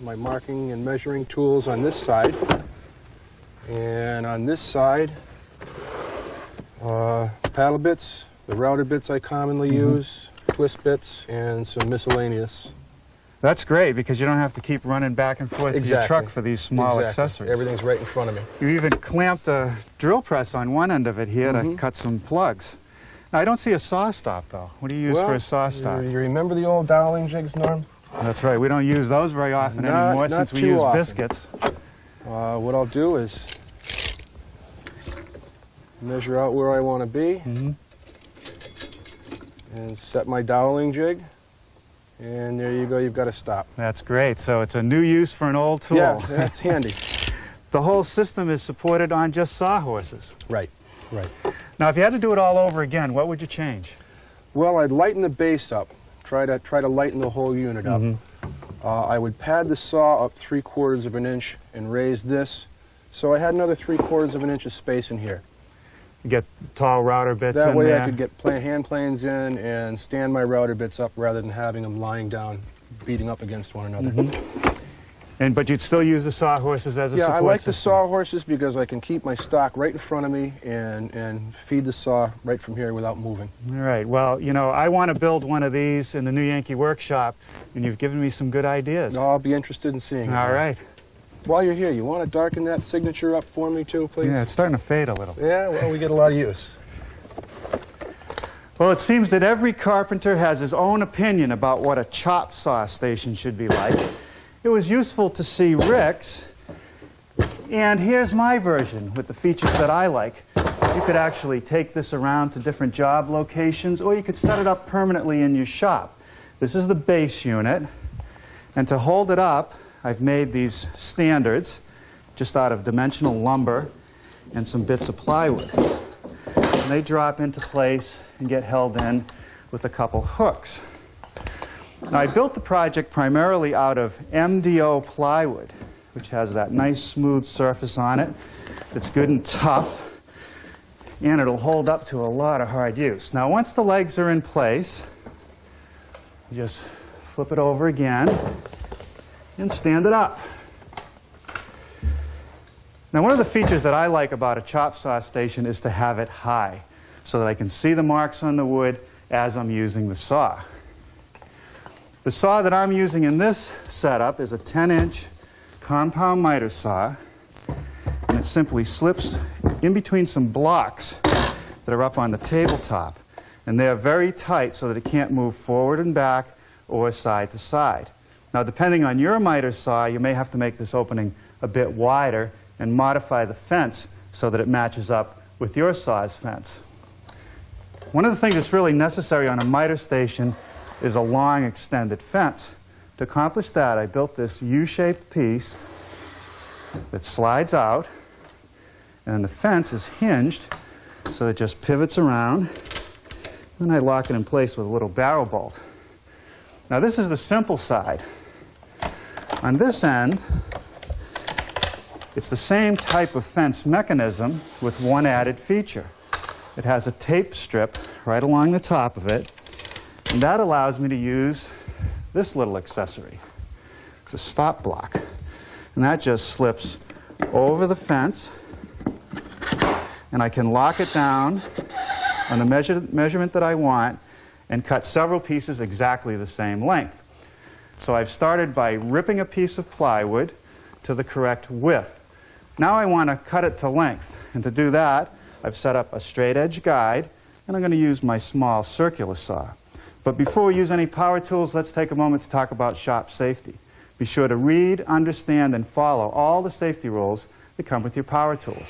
my marking and measuring tools on this side. And on this side, paddle bits, the router bits I commonly use, twist bits, and some miscellaneous. That's great because you don't have to keep running back and forth to your truck for these small accessories. Everything's right in front of me. You even clamped a drill press on one end of it here to cut some plugs. Now, I don't see a saw stop, though. What do you use for a saw stop? You remember the old doweling jigs, Norm? That's right. We don't use those very often anymore since we use biscuits. What I'll do is measure out where I want to be and set my doweling jig. And there you go, you've got a stop. That's great. So it's a new use for an old tool. Yeah, that's handy. The whole system is supported on just sawhorses. Right, right. Now, if you had to do it all over again, what would you change? Well, I'd lighten the base up. Try to lighten the whole unit up. I would pad the saw up 3/4 of an inch and raise this, so I had another 3/4 of an inch of space in here. You get tall router bits in there. That way I could get hand planes in and stand my router bits up rather than having them lying down, beating up against one another. But you'd still use the sawhorses as a support system? Yeah, I like the system. sawhorses because I can keep my stock right in front of me and feed the saw right from here without moving. All right. Well, you know, I want to build one of these in the New Yankee Workshop, and you've given me some good ideas. No, I'll be interested in seeing it. All right. While you're here, you want to darken that signature up for me too, please? Yeah, it's starting to fade a little. Yeah, well, we get a lot of use. Well, it seems that every carpenter has his own opinion about what a chop saw station should be like. It was useful to see Rick's, and here's my version with the features that I like. You could actually take this around to different job locations, or you could set it up permanently in your shop. This is the base unit, and to hold it up, I've made these standards just out of dimensional lumber and some bits of plywood. And they drop into place and get held in with a couple hooks. Now, I built the project primarily out of MDO plywood, which has that nice smooth surface on it. It's good and tough, and it'll hold up to a lot of hard use. Now, once the legs are in place, you just flip it over again and stand it up. Now, one of the features that I like about a chop saw station is to have it high so that I can see the marks on the wood as I'm using the saw. The saw that I'm using in this setup is a 10-inch compound miter saw, and it simply slips in between some blocks that are up on the tabletop, and they're very tight so that it can't move forward and back or side to side. Now, depending on your miter saw, you may have to make this opening a bit wider and modify the fence so that it matches up with your saw's fence. One of the things that's really necessary on a miter station is a long extended fence. To accomplish that, I built this U-shaped piece that slides out, and the fence is hinged so it just pivots around, and I lock it in place with a little barrel bolt. Now, this is the simple side. On this end, it's the same type of fence mechanism with one added feature. It has a tape strip right along the top of it, and that allows me to use this little accessory. It's a stop block, and that just slips over the fence, and I can lock it down on the measurement that I want and cut several pieces exactly the same length. So I've started by ripping a piece of plywood to the correct width. Now I want to cut it to length, and to do that, I've set up a straight edge guide, and I'm going to use my small circular saw. But before we use any power tools, let's take a moment to talk about shop safety. Be sure to read, understand, and follow all the safety rules that come with your power tools.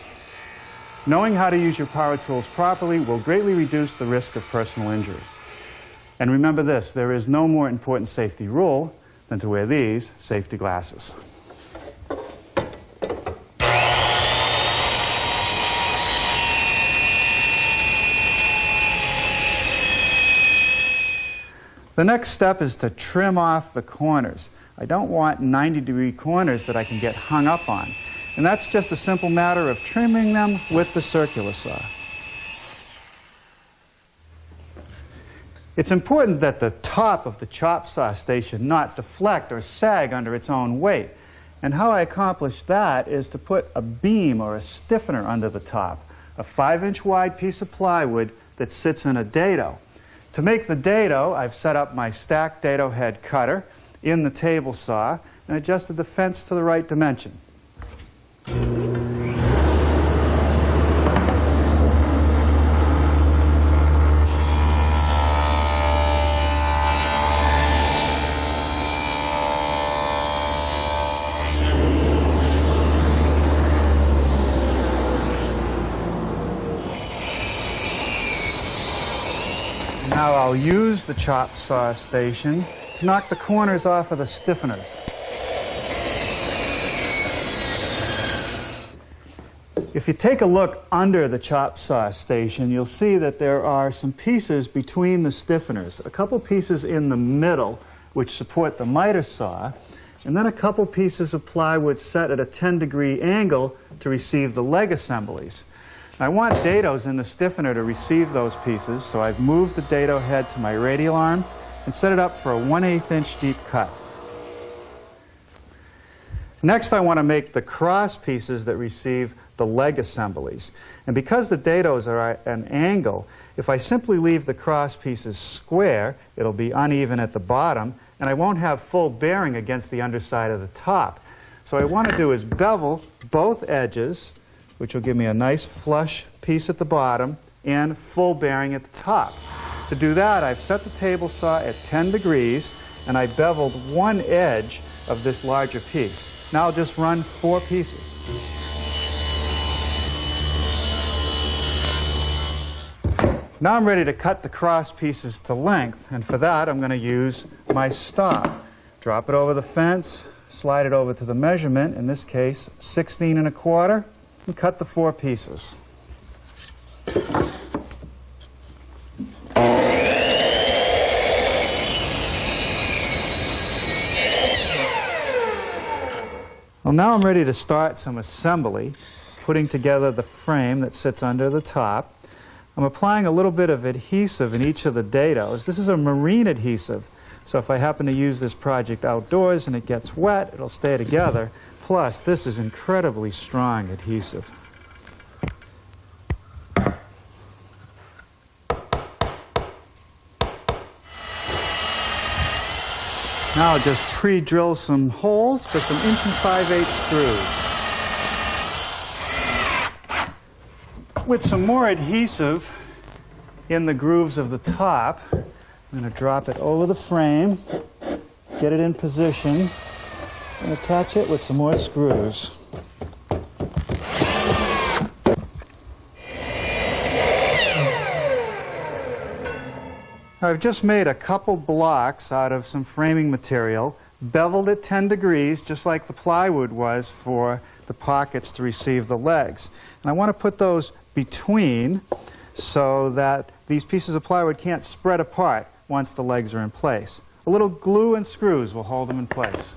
Knowing how to use your power tools properly will greatly reduce the risk of personal injury. And remember this, there is no more important safety rule than to wear these safety glasses. The next step is to trim off the corners. I don't want 90-degree corners that I can get hung up on. And that's just a simple matter of trimming them with the circular saw. It's important that the top of the chop saw station not deflect or sag under its own weight. And how I accomplish that is to put a beam or a stiffener under the top, a 5-inch wide piece of plywood that sits in a dado. To make the dado, I've set up my stacked dado head cutter in the table saw and adjusted the fence to the right dimension. Now I'll use the chop saw station to knock the corners off of the stiffeners. If you take a look under the chop saw station, you'll see that there are some pieces between the stiffeners, a couple pieces in the middle which support the miter saw, and then a couple pieces of plywood set at a 10-degree angle to receive the leg assemblies. I want dados in the stiffener to receive those pieces, so I've moved the dado head to my radial arm and set it up for a 1/8 inch deep cut. Next, I want to make the cross pieces that receive the leg assemblies. And because the dados are at an angle, if I simply leave the cross pieces square, it'll be uneven at the bottom, and I won't have full bearing against the underside of the top. So what I want to do is bevel both edges, which will give me a nice flush piece at the bottom and full bearing at the top. To do that, I've set the table saw at 10 degrees and I beveled one edge of this larger piece. Now I'll just run 4 pieces. Now I'm ready to cut the cross pieces to length, and for that I'm going to use my stop. Drop it over the fence, slide it over to the measurement, in this case 16 1/4, and cut the 4 pieces. Well, now I'm ready to start some assembly, putting together the frame that sits under the top. I'm applying a little bit of adhesive in each of the dados. This is a marine adhesive, so if I happen to use this project outdoors and it gets wet, it'll stay together. Plus, this is incredibly strong adhesive. Now I'll just pre-drill some holes for some 1 5/8 screws. With some more adhesive in the grooves of the top, I'm going to drop it over the frame, get it in position, and attach it with some more screws. I've just made a couple blocks out of some framing material, beveled at 10 degrees, just like the plywood was for the pockets to receive the legs. And I want to put those between so that these pieces of plywood can't spread apart once the legs are in place. A little glue and screws will hold them in place.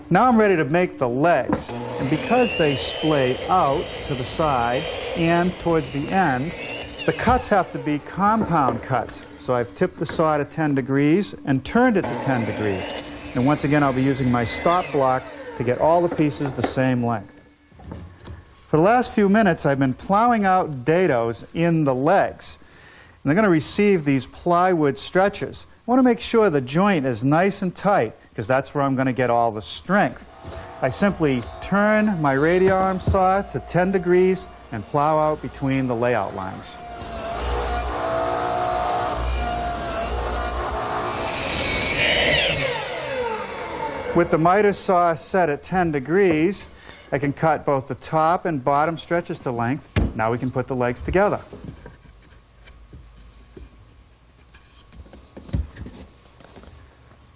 Now I'm ready to make the legs, and because they splay out to the side and towards the end, the cuts have to be compound cuts. So I've tipped the saw to 10 degrees and turned it to 10 degrees. And once again, I'll be using my stop block to get all the pieces the same length. For the last few minutes, I've been plowing out dados in the legs. And they're going to receive these plywood stretchers. I want to make sure the joint is nice and tight, because that's where I'm going to get all the strength. I simply turn my radial arm saw to 10 degrees and plow out between the layout lines. With the miter saw set at 10 degrees, I can cut both the top and bottom stretches to length. Now we can put the legs together.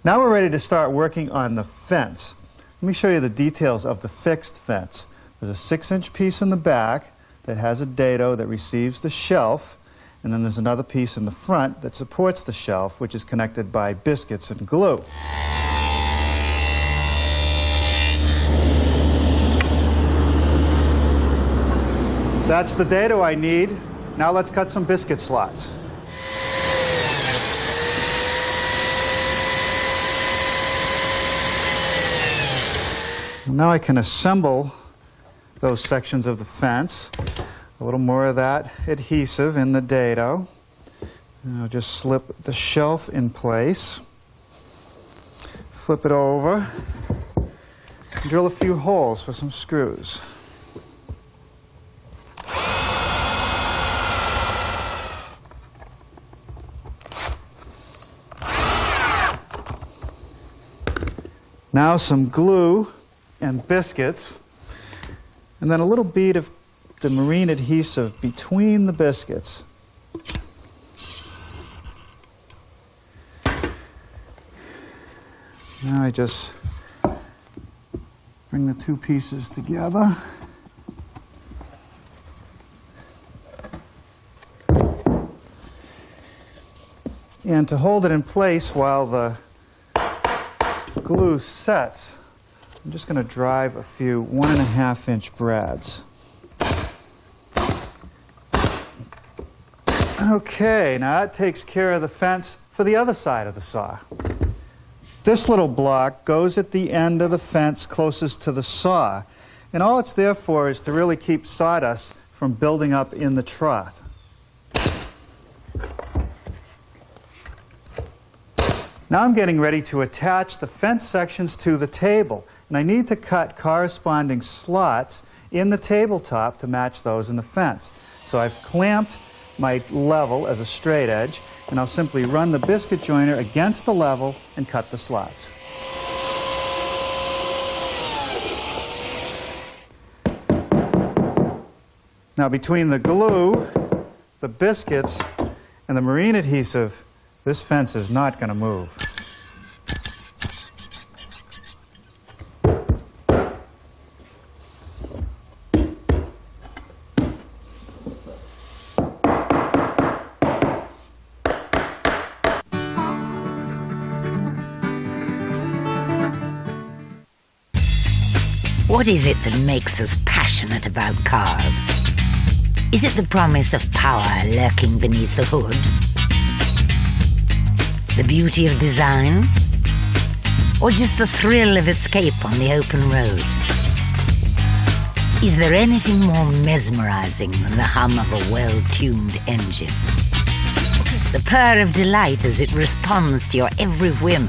Now we're ready to start working on the fence. Let me show you the details of the fixed fence. There's a 6-inch piece in the back that has a dado that receives the shelf, and then there's another piece in the front that supports the shelf, which is connected by biscuits and glue. That's the dado I need. Now let's cut some biscuit slots. Now I can assemble those sections of the fence. A little more of that adhesive in the dado. And I'll just slip the shelf in place. Flip it over. Drill a few holes for some screws. Now some glue and biscuits, and then a little bead of the marine adhesive between the biscuits. Now I just bring the two pieces together. And to hold it in place while the glue sets, I'm just going to drive a few 1.5-inch brads. Okay, now that takes care of the fence for the other side of the saw. This little block goes at the end of the fence closest to the saw, and all it's there for is to really keep sawdust from building up in the trough. Now I'm getting ready to attach the fence sections to the table, and I need to cut corresponding slots in the tabletop to match those in the fence. So I've clamped my level as a straight edge, and I'll simply run the biscuit joiner against the level and cut the slots. Now between the glue, the biscuits, and the marine adhesive, this fence is not going to move. What is it that makes us passionate about cars? Is it the promise of power lurking beneath the hood? The beauty of design? Or just the thrill of escape on the open road? Is there anything more mesmerizing than the hum of a well-tuned engine? The purr of delight as it responds to your every whim?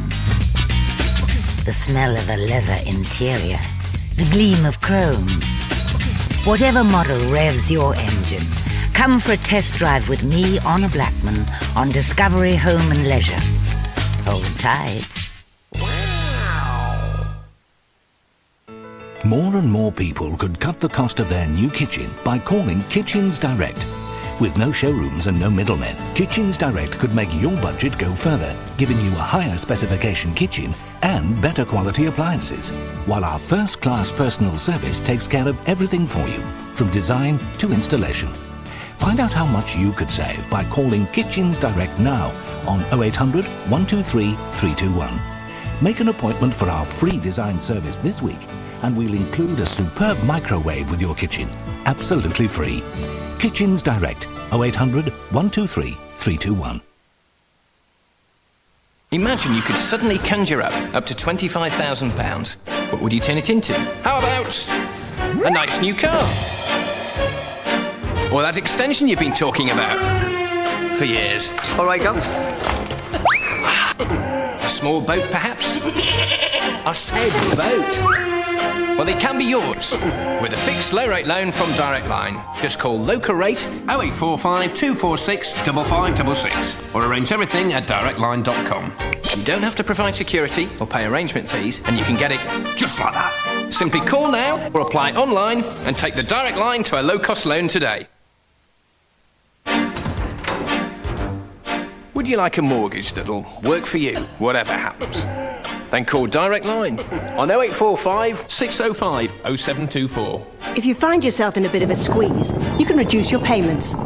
The smell of a leather interior? The gleam of chrome? Whatever model revs your engine, come for a test drive with me, Honor Blackman, on Discovery Home and Leisure. Hold tight. More and more people could cut the cost of their new kitchen by calling Kitchens Direct. With no showrooms and no middlemen, Kitchens Direct could make your budget go further, giving you a higher specification kitchen and better quality appliances, while our first-class personal service takes care of everything for you, from design to installation. Find out how much you could save by calling Kitchens Direct now on 0800 123 321. Make an appointment for our free design service this week, and we'll include a superb microwave with your kitchen, absolutely free. Kitchens Direct, 0800 123 321. Imagine you could suddenly conjure up to £25,000. What would you turn it into? How about a nice new car? Or that extension you've been talking about for years? All right, Gov. A small boat, perhaps? A said boat. Well, they can be yours with a fixed low-rate loan from Direct Line. Just call local rate 0845 246 5566 or arrange everything at directline.com. You don't have to provide security or pay arrangement fees, and you can get it Just like that. Simply call now or apply online and take the Direct Line to a low-cost loan today. Would you like a mortgage that'll work for you, whatever happens? Then call Direct Line on 0845 605 0724. If you find yourself in a bit of a squeeze, you can reduce your payments. Ooh,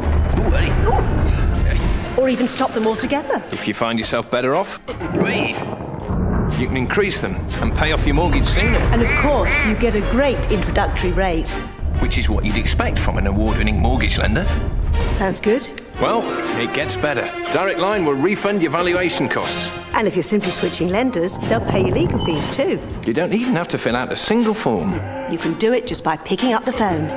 hey. Or even stop them altogether. If you find yourself better off, you can increase them and pay off your mortgage sooner. And of course, you get a great introductory rate. which is what you'd expect from an award-winning mortgage lender. Sounds good. Well, it gets better. Direct Line will refund your valuation costs. And if you're simply switching lenders, they'll pay your legal fees too. You don't even have to fill out a single form. You can do it just by picking up the phone.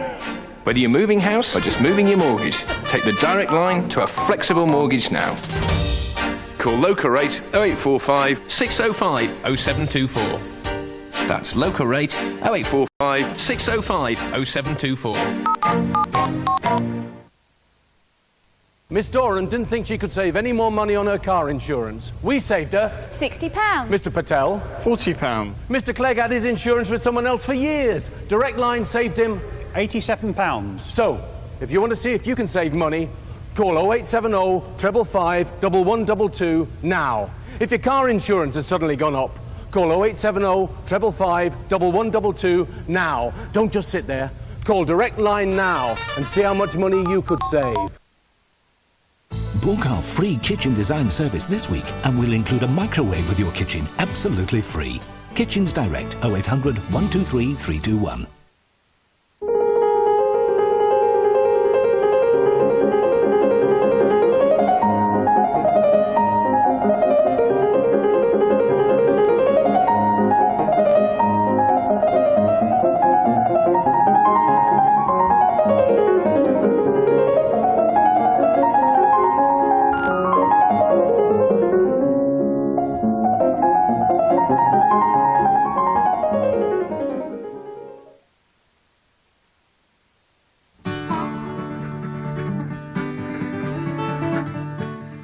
Whether you're moving house or just moving your mortgage, take the Direct Line to a flexible mortgage now. Call local rate 0845 605 0724. That's local rate 0845 605 0724. Miss Doran didn't think she could save any more money on her car insurance. We saved her £60. Mr. Patel. £40. Mr. Clegg had his insurance with someone else for years. Direct Line saved him £87. So, if you want to see if you can save money, call 0870 555 1122 now. If your car insurance has suddenly gone up, call 0870 555 1122 now. Don't just sit there. Call Direct Line now and see how much money you could save. Book our free kitchen design service this week and we'll include a microwave with your kitchen absolutely free. Kitchens Direct 0800 123 321.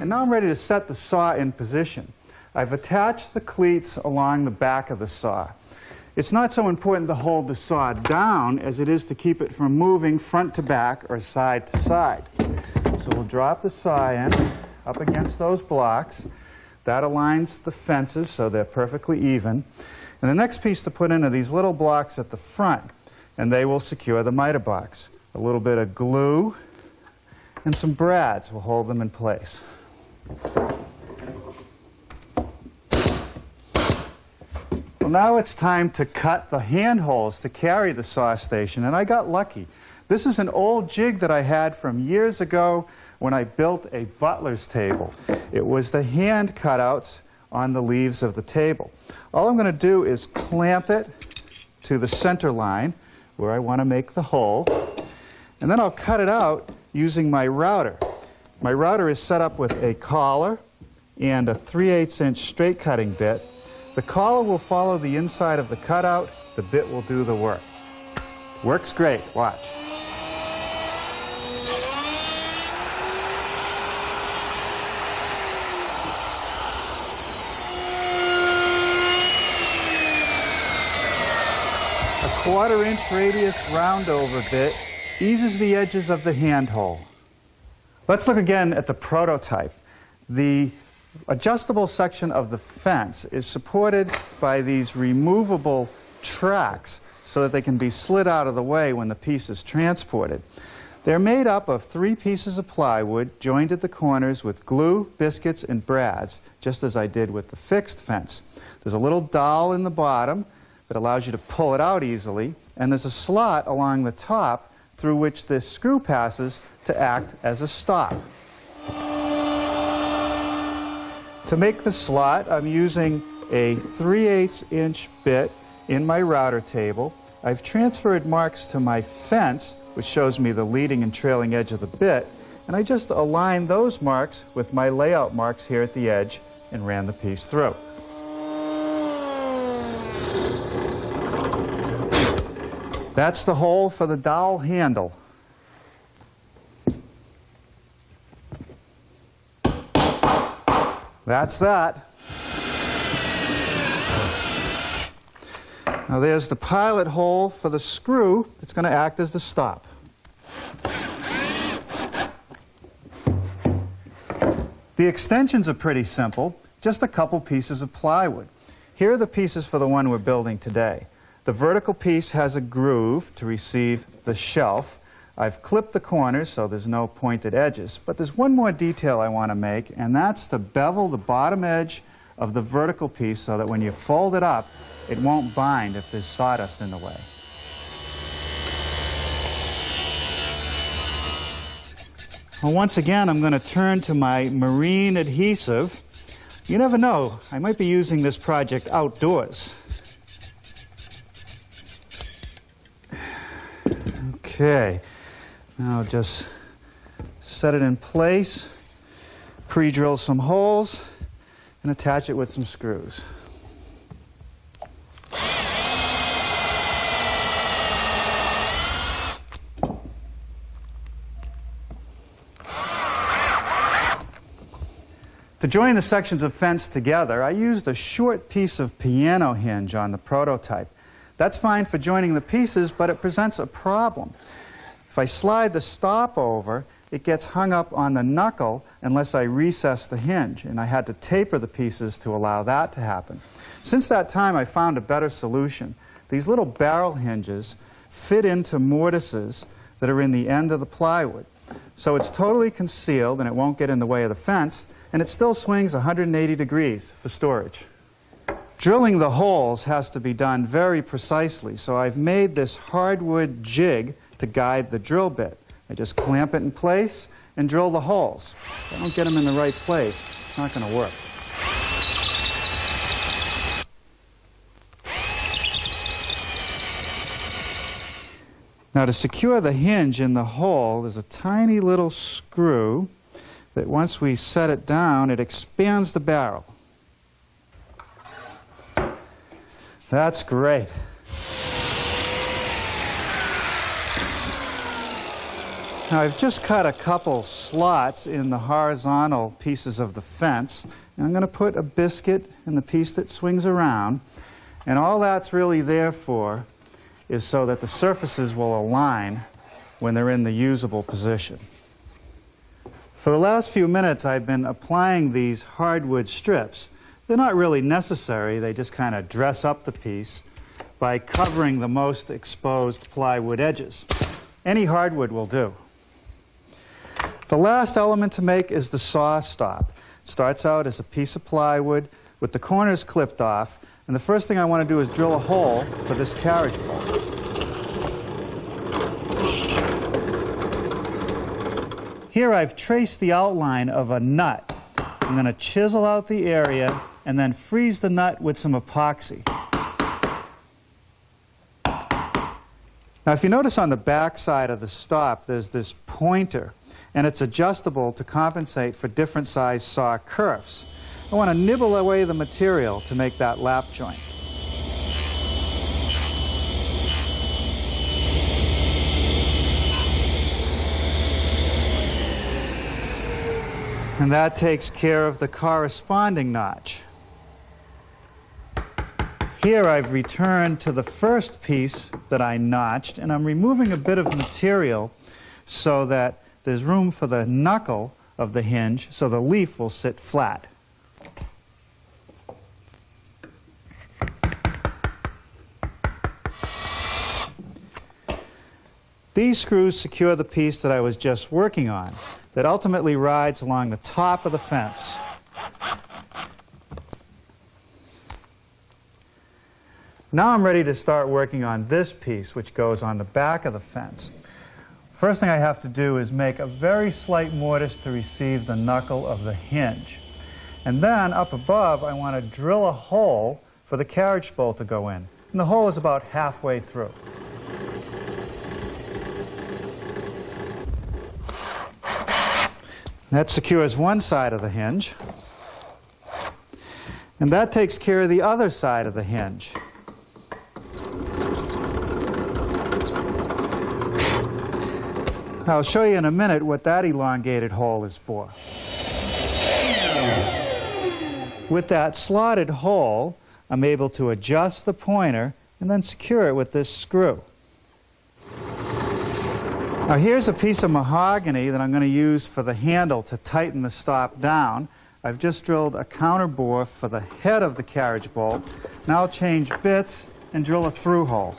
And now I'm ready to set the saw in position. I've attached the cleats along the back of the saw. It's not so important to hold the saw down as it is to keep it from moving front to back or side to side. So we'll drop the saw in up against those blocks. That aligns the fences so they're perfectly even. And the next piece to put in are these little blocks at the front, and they will secure the miter box. A little bit of glue and some brads will hold them in place. Well, now it's time to cut the handholds to carry the saw station, and I got lucky. This is an old jig that I had from years ago when I built a butler's table. It was the hand cutouts on the leaves of the table. All I'm going to do is clamp it to the center line where I want to make the hole, and then I'll cut it out using my router. My router is set up with a collar and a 3/8" straight cutting bit. The collar will follow the inside of the cutout. The bit will do the work. Works great. Watch. A 1/4" radius roundover bit eases the edges of the handhole. Let's look again at the prototype. The adjustable section of the fence is supported by these removable tracks so that they can be slid out of the way when the piece is transported. They're made up of 3 pieces of plywood joined at the corners with glue, biscuits, and brads, just as I did with the fixed fence. There's a little dowel in the bottom that allows you to pull it out easily, and there's a slot along the top through which this screw passes to act as a stop. To make the slot, I'm using a 3/8" bit in my router table. I've transferred marks to my fence, which shows me the leading and trailing edge of the bit, and I just aligned those marks with my layout marks here at the edge and ran the piece through. That's the hole for the dowel handle. That's that. Now there's the pilot hole for the screw that's going to act as the stop. The extensions are pretty simple, just a couple pieces of plywood. Here are the pieces for the one we're building today. The vertical piece has a groove to receive the shelf. I've clipped the corners so there's no pointed edges, but there's one more detail I want to make, and that's to bevel the bottom edge of the vertical piece so that when you fold it up, it won't bind if there's sawdust in the way. Well, once again, I'm going to turn to my marine adhesive. You never know, I might be using this project outdoors. Okay, now just set it in place, pre-drill some holes, and attach it with some screws. To join the sections of fence together, I used a short piece of piano hinge on the prototype. That's fine for joining the pieces, but it presents a problem. If I slide the stop over, it gets hung up on the knuckle unless I recess the hinge, and I had to taper the pieces to allow that to happen. Since that time, I found a better solution. These little barrel hinges fit into mortises that are in the end of the plywood. So it's totally concealed and it won't get in the way of the fence, and it still swings 180 degrees for storage. Drilling the holes has to be done very precisely, so I've made this hardwood jig to guide the drill bit. I just clamp it in place and drill the holes. If I don't get them in the right place, it's not going to work. Now, to secure the hinge in the hole, there's a tiny little screw that once we set it down, it expands the barrel. That's great. Now, I've just cut a couple slots in the horizontal pieces of the fence, and I'm going to put a biscuit in the piece that swings around, and all that's really there for is so that the surfaces will align when they're in the usable position. For the last few minutes, I've been applying these hardwood strips. They're not really necessary. They just kind of dress up the piece by covering the most exposed plywood edges. Any hardwood will do. The last element to make is the saw stop. It starts out as a piece of plywood with the corners clipped off, and the first thing I want to do is drill a hole for this carriage bolt. Here I've traced the outline of a nut. I'm going to chisel out the area and then freeze the nut with some epoxy. Now, if you notice on the back side of the stop, there's this pointer, and it's adjustable to compensate for different size saw kerfs. I want to nibble away the material to make that lap joint. And that takes care of the corresponding notch. Here I've returned to the first piece that I notched, and I'm removing a bit of material so that there's room for the knuckle of the hinge so the leaf will sit flat. These screws secure the piece that I was just working on, that ultimately rides along the top of the fence. Now I'm ready to start working on this piece, which goes on the back of the fence. First thing I have to do is make a very slight mortise to receive the knuckle of the hinge. And then up above, I want to drill a hole for the carriage bolt to go in. And the hole is about halfway through. That secures one side of the hinge. And that takes care of the other side of the hinge. I'll show you in a minute what that elongated hole is for. With that slotted hole, I'm able to adjust the pointer and then secure it with this screw. Now here's a piece of mahogany that I'm going to use for the handle to tighten the stop down. I've just drilled a counter bore for the head of the carriage bolt. Now I'll change bits and drill a through hole.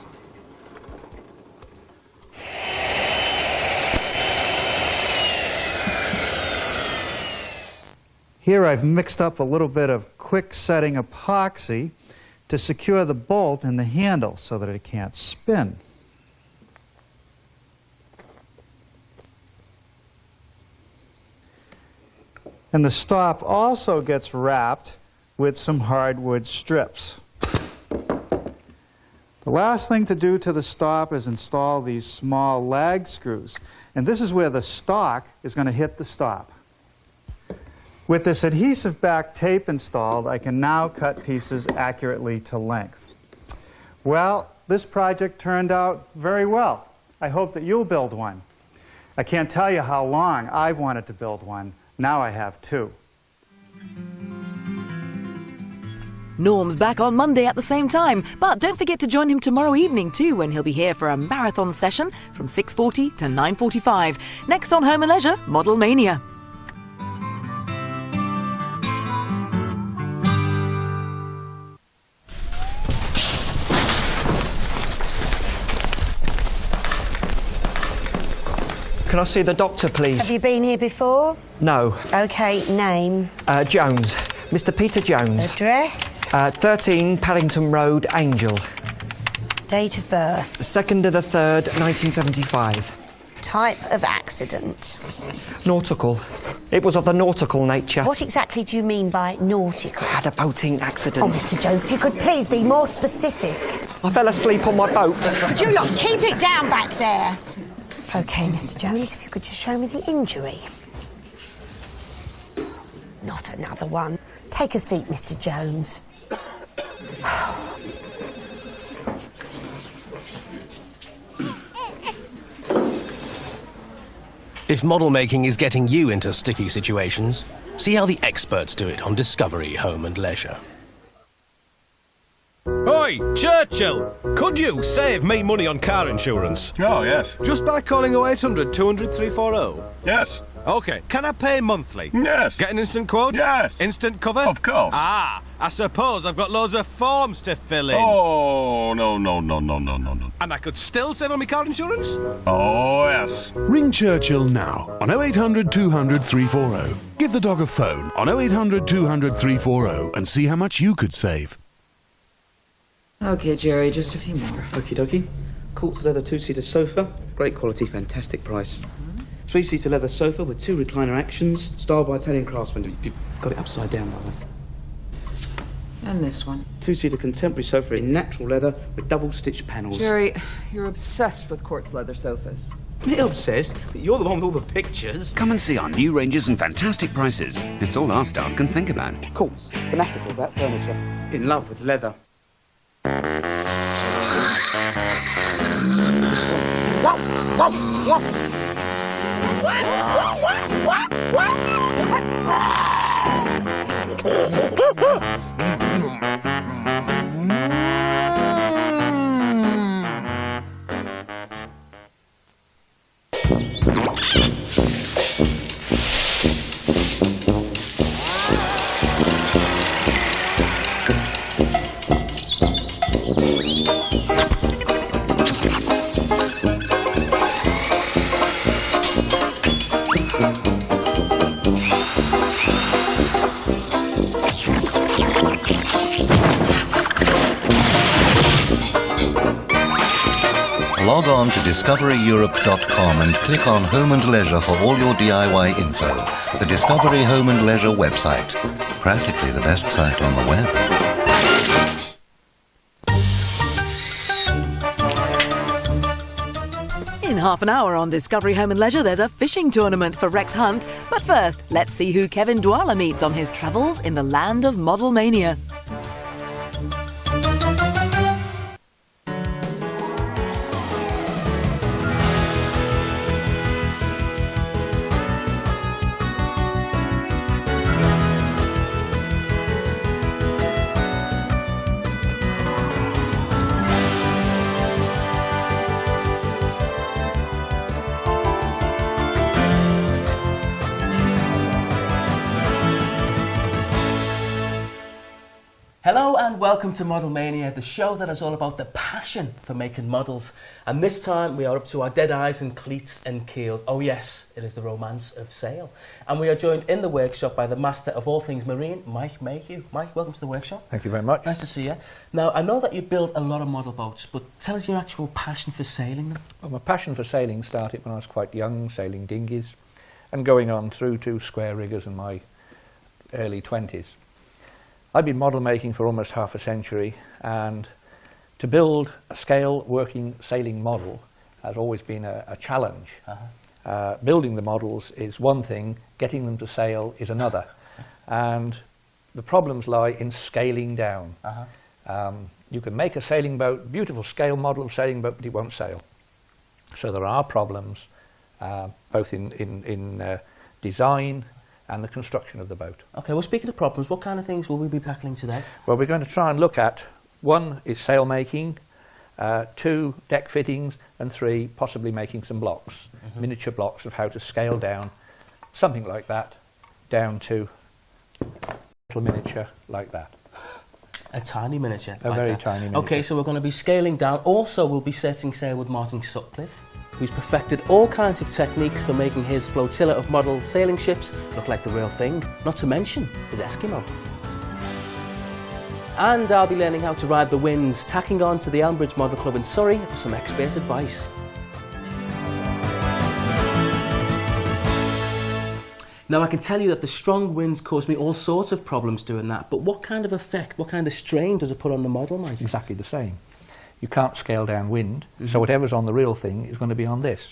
Here I've mixed up a little bit of quick setting epoxy to secure the bolt in the handle so that it can't spin. And the stop also gets wrapped with some hardwood strips. The last thing to do to the stop is install these small lag screws. And this is where the stock is going to hit the stop. With this adhesive back tape installed, I can now cut pieces accurately to length. Well, this project turned out very well. I hope that you'll build one. I can't tell you how long I've wanted to build one. Now I have two. Norm's back on Monday at the same time, but don't forget to join him tomorrow evening too, when he'll be here for a marathon session from 6:40 to 9:45. Next on Home and Leisure, Model Mania. Can I see the doctor, please? Have you been here before? No. OK, name? Jones. Mr. Peter Jones. Address? 13 Paddington Road, Angel. Date of birth? 2nd of the 3rd, 1975. Type of accident? Nautical. It was of the nautical nature. What exactly do you mean by nautical? I had a boating accident. Oh, Mr. Jones, if you could please be more specific. I fell asleep on my boat. Would you lot keep it down back there? OK, Mr. Jones, if you could just show me the injury. Not another one. Take a seat, Mr. Jones. If model making is getting you into sticky situations, see how the experts do it on Discovery Home and Leisure. Oi, Churchill! Could you save me money on car insurance? Oh, yes. Just by calling 0800 200 340? Yes. OK, can I pay monthly? Yes. Get an instant quote? Yes. Instant cover? Of course. Ah, I suppose I've got loads of forms to fill in. Oh, no. And I could still save on my car insurance? Oh, yes. Ring Churchill now on 0800 200 340. Give the dog a phone on 0800 200 340 and see how much you could save. OK, Jerry, just a few more. Okie dokie. Quartz leather two-seater sofa. Great quality, fantastic price. Three-seater leather sofa with 2 recliner actions. Styled by Italian craftsmen. You've got it upside down, by the way. And this one. Two-seater contemporary sofa in natural leather with double-stitched panels. Jerry, you're obsessed with quartz leather sofas. Me obsessed? But you're the one with all the pictures. Come and see our new ranges and fantastic prices. It's all our staff can think about. Quartz. Fanatical about furniture. In love with leather. Log on to discoveryeurope.com and click on Home and Leisure for all your DIY info. The Discovery Home and Leisure website. Practically the best site on the web. In half an hour on Discovery Home and Leisure, there's a fishing tournament for Rex Hunt. But first, let's see who Kevin Dwala meets on his travels in the land of Model Mania. Hello and welcome to Model Mania, the show that is all about the passion for making models. And this time we are up to our dead eyes and cleats and keels. Oh yes, it is the romance of sail. And we are joined in the workshop by the master of all things marine, Mike Mayhew. Mike, welcome to the workshop. Thank you very much. Nice to see you. Now, I know that you build a lot of model boats, but tell us your actual passion for sailing them. Well, my passion for sailing started when I was quite young, sailing dinghies, and going on through to square riggers and my early 20s. I've been model making for almost half a century, and to build a scale working sailing model has always been a challenge. Building the models is one thing, getting them to sail is another. And the problems lie in scaling down. You can make a sailing boat, beautiful scale model of sailing boat, but it won't sail. So there are problems both in design and the construction of the boat. Okay, well, speaking of problems, what kind of things will we be tackling today? Well, we're going to try and look at, 1 is sail making, 2 deck fittings, and 3 possibly making some blocks, miniature blocks of how to scale down something like that down to a little miniature like that. A tiny miniature. A like very that. tiny miniature. Okay, so we're going to be scaling down. Also, we'll be setting sail with Martin Sutcliffe, who's perfected all kinds of techniques for making his flotilla of model sailing ships look like the real thing, not to mention his Eskimo. And I'll be learning how to ride the winds, tacking on to the Elmbridge Model Club in Surrey for some expert advice. Now, I can tell you that the strong winds cause me all sorts of problems doing that, but what kind of effect, what kind of strain does it put on the model, Mike? Exactly the same. You can't scale down wind, so whatever's on the real thing is going to be on this.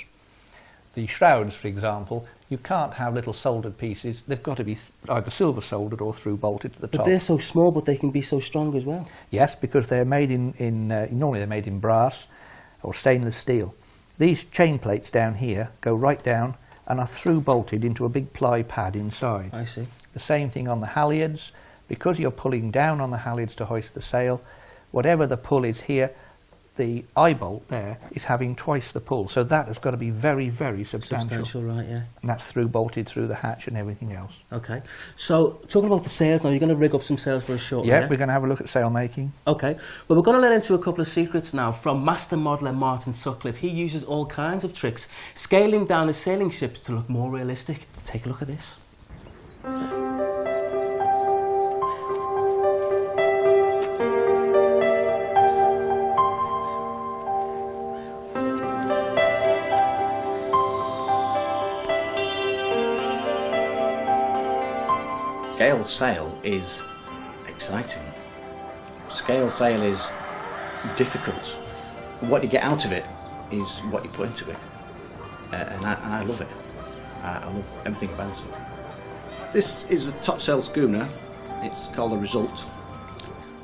The shrouds, for example, you can't have little soldered pieces. They've got to be either silver soldered or through bolted to the top. But they're so small, but they can be so strong as well. Yes, because they're made normally they're made in brass or stainless steel. These chain plates down here go right down and are through bolted into a big ply pad inside. I see. The same thing on the halyards. Because you're pulling down on the halyards to hoist the sail, whatever the pull is here, the eye bolt there is having twice the pull, so that has got to be very, very substantial. Substantial, right, yeah. And that's through bolted through the hatch and everything else. Okay, so talking about the sails now, you're going to rig up some sails for us shortly. Yeah, we're going to have a look at sail making. Okay, well, we're going to let into a couple of secrets now from master modeller Martin Sutcliffe. He uses all kinds of tricks, scaling down his sailing ships to look more realistic. Take a look at this. Scale sail is exciting. Scale sail is difficult. What you get out of it is what you put into it. And I love it. I love everything about it. This is a topsail schooner. It's called a Result.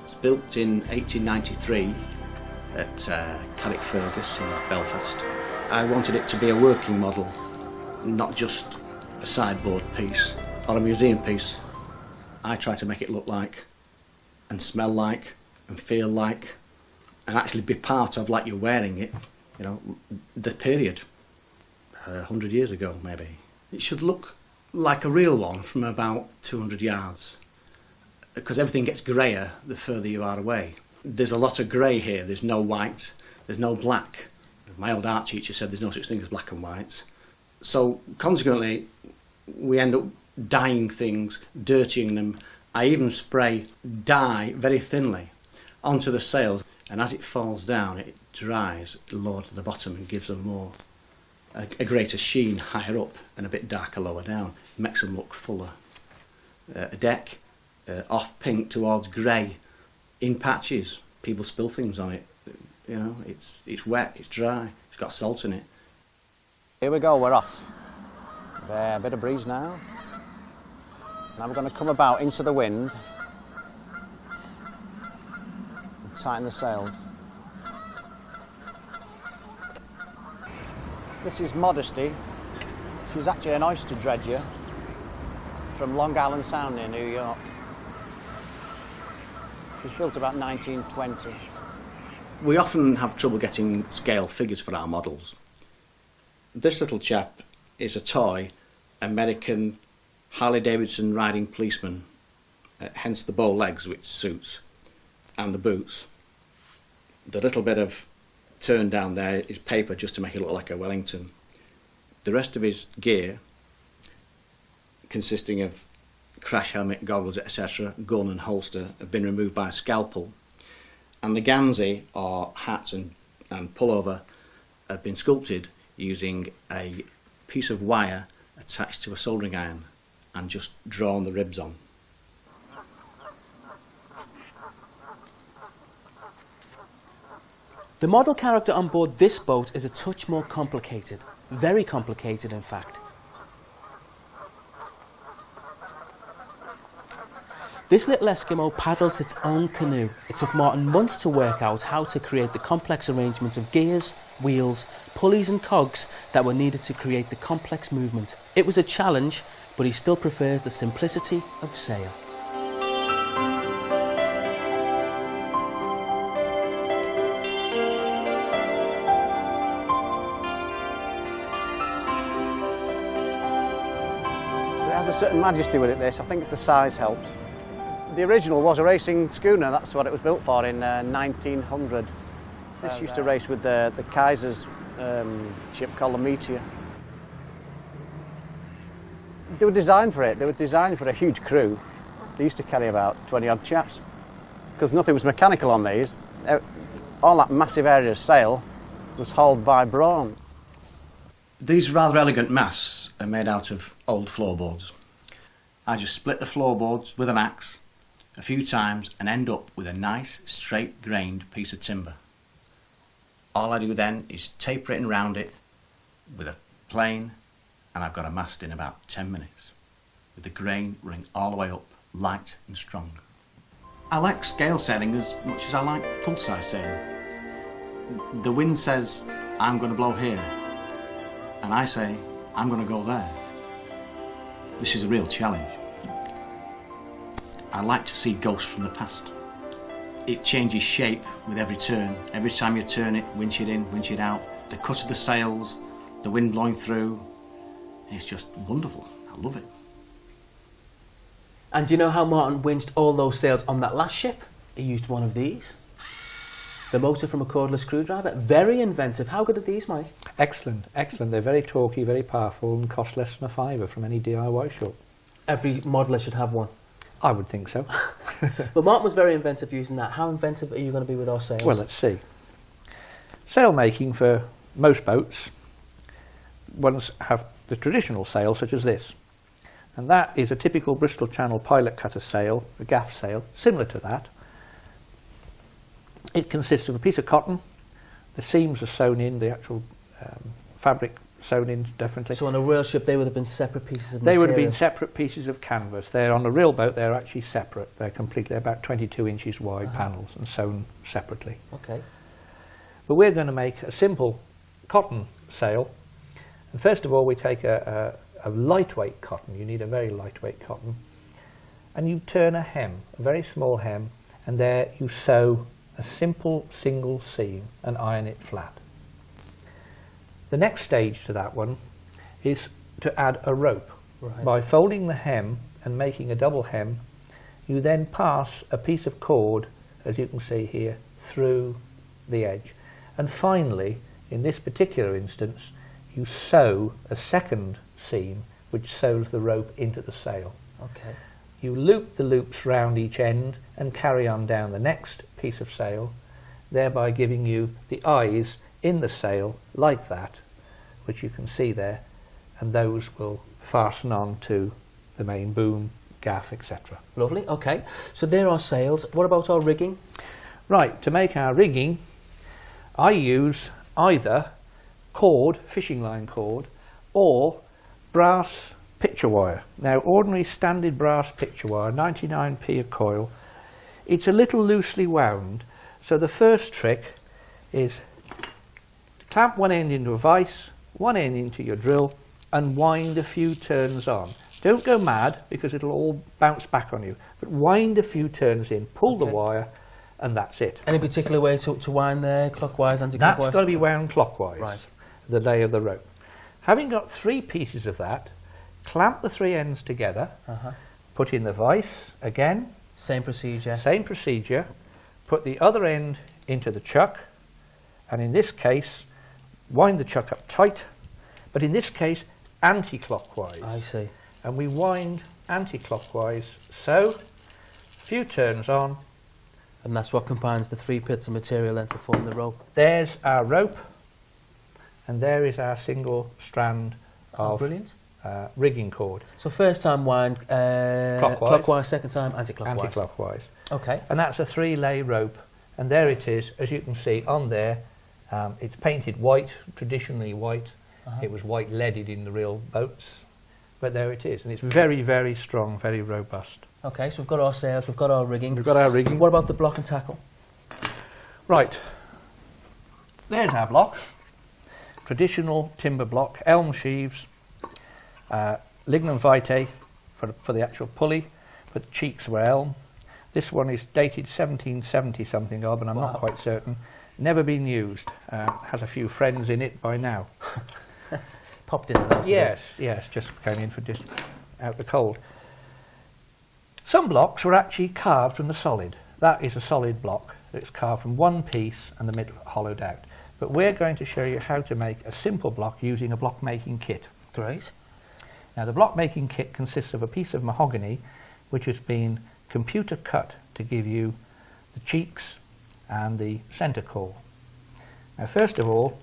It's built in 1893 at Carrickfergus in Belfast. I wanted it to be a working model, not just a sideboard piece or a museum piece. I try to make it look like and smell like and feel like and actually be part of, like you're wearing it, you know, the period, 100 years ago maybe. It should look like a real one from about 200 yards because everything gets greyer the further you are away. There's a lot of grey here, there's no white, there's no black. My old art teacher said there's no such thing as black and white. So consequently, we end up dyeing things, dirtying them. I even spray dye very thinly onto the sails, and as it falls down it dries lower to the bottom and gives them a greater sheen higher up and a bit darker lower down. It makes them look fuller. A deck off pink towards grey in patches. People spill things on it. You know, it's wet, it's dry, it's got salt in it. Here we go, we're off. There, a bit of breeze now. Now we're going to come about into the wind and tighten the sails. This is Modesty. She's actually an oyster dredger from Long Island Sound near New York. She was built about 1920. We often have trouble getting scale figures for our models. This little chap is a toy American Harley-Davidson riding policeman, hence the bow legs which suits, and the boots. The little bit of turn down there is paper just to make it look like a Wellington. The rest of his gear, consisting of crash helmet, goggles, etc., gun and holster, have been removed by a scalpel, and the Gansey, or hats and pullover, have been sculpted using a piece of wire attached to a soldering iron and just drawn the ribs on. The model character on board this boat is a touch more complicated. Very complicated, in fact. This little Eskimo paddles its own canoe. It took Martin months to work out how to create the complex arrangements of gears, wheels, pulleys and cogs that were needed to create the complex movement. It was a challenge, but he still prefers the simplicity of sail. It has a certain majesty with it, this. I think it's the size helps. The original was a racing schooner. That's what it was built for in 1900. This used to race with the Kaiser's ship called the Meteor. They were designed for it. They were designed for a huge crew. They used to carry about 20-odd chaps. Because nothing was mechanical on these. All that massive area of sail was hauled by brawn. These rather elegant masts are made out of old floorboards. I just split the floorboards with an axe a few times and end up with a nice straight-grained piece of timber. All I do then is taper it and round it with a plane, and I've got a mast in about 10 minutes, with the grain running all the way up, light and strong. I like scale sailing as much as I like full-size sailing. The wind says, I'm going to blow here, and I say, I'm going to go there. This is a real challenge. I like to see ghosts from the past. It changes shape with every turn. Every time you turn it, winch it in, winch it out. The cut of the sails, the wind blowing through. It's just wonderful. I love it. And do you know how Martin winched all those sails on that last ship? He used one of these. The motor from a cordless screwdriver. Very inventive. How good are these, Mike? Excellent, excellent. They're very torquey, very powerful, and cost less than a fiver from any DIY shop. Every modeller should have one. I would think so. But Martin was very inventive using that. How inventive are you going to be with our sails? Well, let's see. Sail making for most boats, ones have the traditional sail such as this. And that is a typical Bristol Channel pilot cutter sail, a gaff sail, similar to that. It consists of a piece of cotton, the seams are sewn in, the actual fabric sewn in definitely. So on a real ship they would have been separate pieces of material? They would have been separate pieces of canvas. They're on a real boat, they're actually separate. They're completely about 22 inches wide panels and sewn separately. Okay. But we're going to make a simple cotton sail. And first of all we take a lightweight cotton. You need a very lightweight cotton. And you turn a hem, a very small hem, and there you sew a simple single seam and iron it flat. The next stage to that one is to add a rope. Right. By folding the hem and making a double hem, you then pass a piece of cord, as you can see here, through the edge. And finally, in this particular instance, you sew a second seam which sews the rope into the sail. Okay. You loop the loops round each end and carry on down the next piece of sail, thereby giving you the eyes in the sail like that, which you can see there, and those will fasten on to the main boom, gaff, etc. Lovely, okay. So there are sails. What about our rigging? Right, to make our rigging, I use either cord, fishing line cord, or brass picture wire. Now, ordinary standard brass picture wire, 99p a coil, it's a little loosely wound, so the first trick is to clamp one end into a vise, one end into your drill, and wind a few turns on. Don't go mad, because it'll all bounce back on you, but wind a few turns in, pull the wire, and that's it. Any particular way to wind there, clockwise, anti-clockwise? That's got to be wound clockwise, right. The lay of the rope. Having got 3 pieces of that, clamp the 3 ends together, put in the vise again. Same procedure. Same procedure. Put the other end into the chuck, and in this case, wind the chuck up tight, but in this case, anti-clockwise. I see. And we wind anti-clockwise, so, a few turns on. And that's what combines the 3 bits of material then to form the rope. There's our rope, and there is our single strand of brilliant. Rigging cord. So first time wind clockwise, second time anti-clockwise. Anti-clockwise. Okay. And that's a 3-lay rope, And there it is, as you can see on there. It's painted white, traditionally white. It was white leaded in the real boats. But there it is, and it's very, very strong, very robust. Okay, so we've got our sails, we've got our rigging. We've got our rigging. What about the block and tackle? Right. There's our block. Traditional timber block, elm sheaves, lignum vitae for the actual pulley, but the cheeks were elm. This one is dated 1770 something odd, but I'm not quite certain. Never been used. Has a few friends in it by now. Popped in there. Yes, just came in for just out the cold. Some blocks were actually carved from the solid. That is a solid block. It's carved from one piece and the middle hollowed out. But we're going to show you how to make a simple block using a block making kit. Great. Now the block making kit consists of a piece of mahogany which has been computer cut to give you the cheeks and the centre core. Now first of all,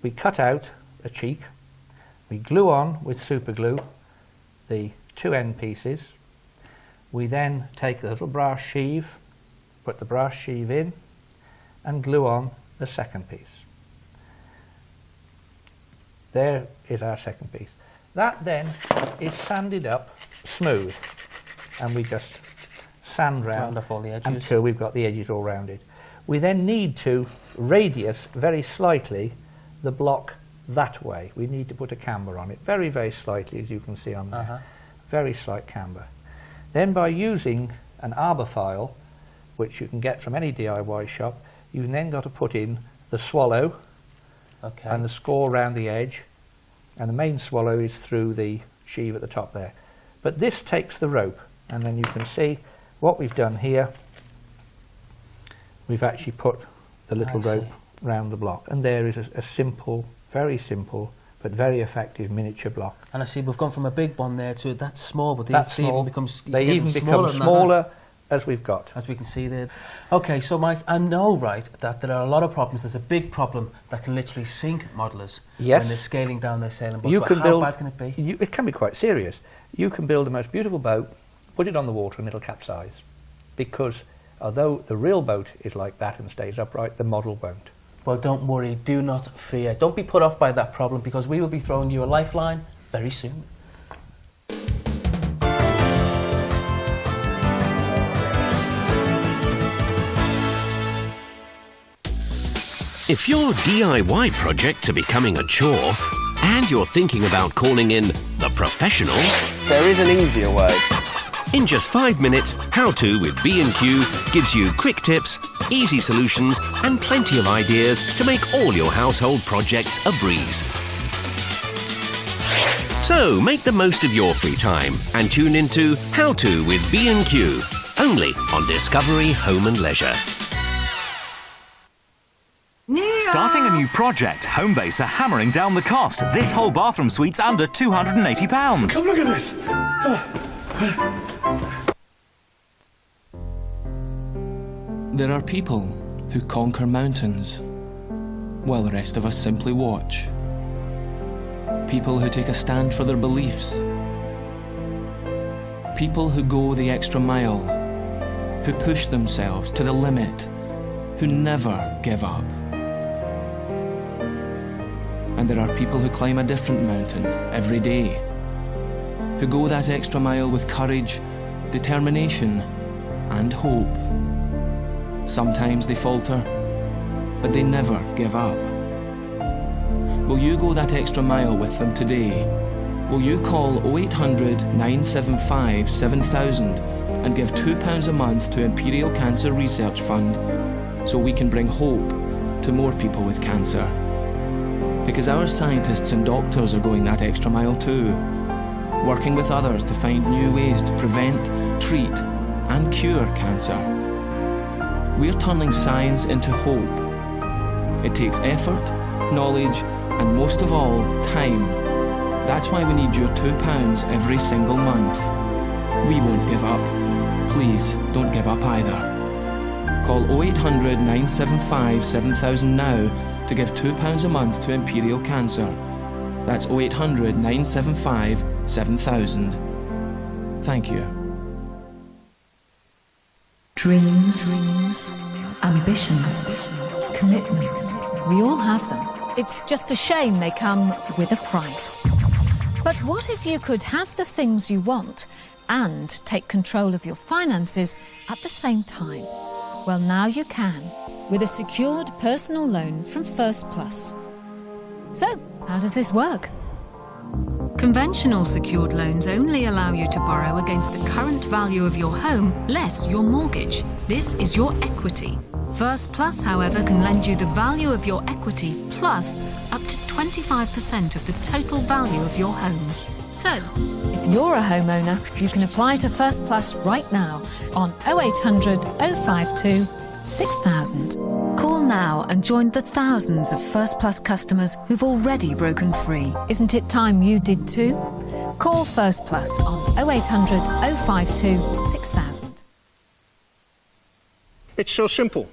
we cut out a cheek, we glue on with super glue the two end pieces, we then take a little brass sheave, put the brass sheave in and glue on the second piece. There is our second piece. That then is sanded up smooth, and we just sand round off all the edges until we've got the edges all rounded. We then need to radius very slightly the block that way. We need to put a camber on it, very, very slightly, as you can see on there. Very slight camber. Then by using an arbor file, which you can get from any DIY shop, you've then got to put in the swallow and the score round the edge, and the main swallow is through the sheave at the top there. But this takes the rope, and then you can see what we've done here. We've actually put the little rope round the block, and there is a simple, very simple, but very effective miniature block. And I see we've gone from a big one there to that small, but they even become smaller as we've got. As we can see there. Okay, so Mike, I know, right, that there are a lot of problems. There's a big problem that can literally sink modelers when they're scaling down their sailing boats. How bad can it be? It can be quite serious. You can build the most beautiful boat, put it on the water and it'll capsize. Because although the real boat is like that and stays upright, the model won't. Well, don't worry, do not fear. Don't be put off by that problem, because we will be throwing you a lifeline very soon. If your DIY projects are becoming a chore and you're thinking about calling in the professionals, there is an easier way. In just 5 minutes, How To with B&Q gives you quick tips, easy solutions and plenty of ideas to make all your household projects a breeze. So make the most of your free time and tune into How To with B&Q, only on Discovery Home and Leisure. Starting a new project, Homebase are hammering down the cost. This whole bathroom suite's under £280. Come look at this. There are people who conquer mountains, while the rest of us simply watch. People who take a stand for their beliefs. People who go the extra mile, who push themselves to the limit, who never give up. And there are people who climb a different mountain every day, who go that extra mile with courage, determination, and hope. Sometimes they falter, but they never give up. Will you go that extra mile with them today? Will you call 0800 975 7000 and give £2 a month to Imperial Cancer Research Fund so we can bring hope to more people with cancer? Because our scientists and doctors are going that extra mile too, working with others to find new ways to prevent, treat, and cure cancer. We're turning science into hope. It takes effort, knowledge, and most of all, time. That's why we need your £2 every single month. We won't give up. Please don't give up either. Call 0800 975 7000 now to give £2 a month to Imperial Cancer. That's 0800 975 7000. Thank you. Dreams ambitions, commitments. We all have them. It's just a shame they come with a price. But what if you could have the things you want and take control of your finances at the same time? Well, now you can, with a secured personal loan from First Plus. So, how does this work? Conventional secured loans only allow you to borrow against the current value of your home less your mortgage. This is your equity. First Plus, however, can lend you the value of your equity plus up to 25% of the total value of your home. So, if you're a homeowner, you can apply to First Plus right now on 0800 052 6000. Call now and join the thousands of First Plus customers who've already broken free. Isn't it time you did too? Call First Plus on 0800 052 6000. It's so simple.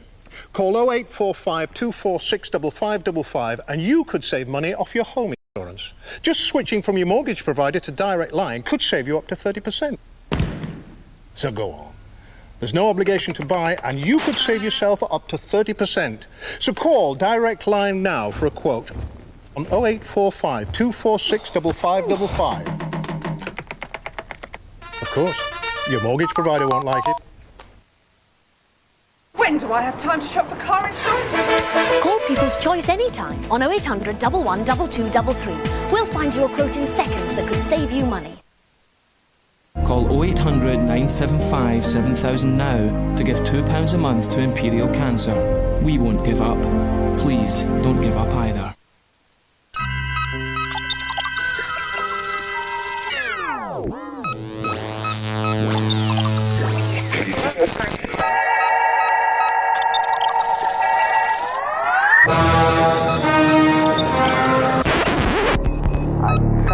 Call 0845 246 5555 and you could save money off your home insurance. Just switching from your mortgage provider to Direct Line could save you up to 30%. So go on. There's no obligation to buy and you could save yourself up to 30%. So call Direct Line now for a quote on 0845 246 5555. Of course, your mortgage provider won't like it. When do I have time to shop for car insurance? Call People's Choice anytime on 0800 11 2233. We'll find you a quote in seconds that could save you money. Call 0800 975 7000 now to give £2 a month to Imperial Cancer. We won't give up. Please don't give up either.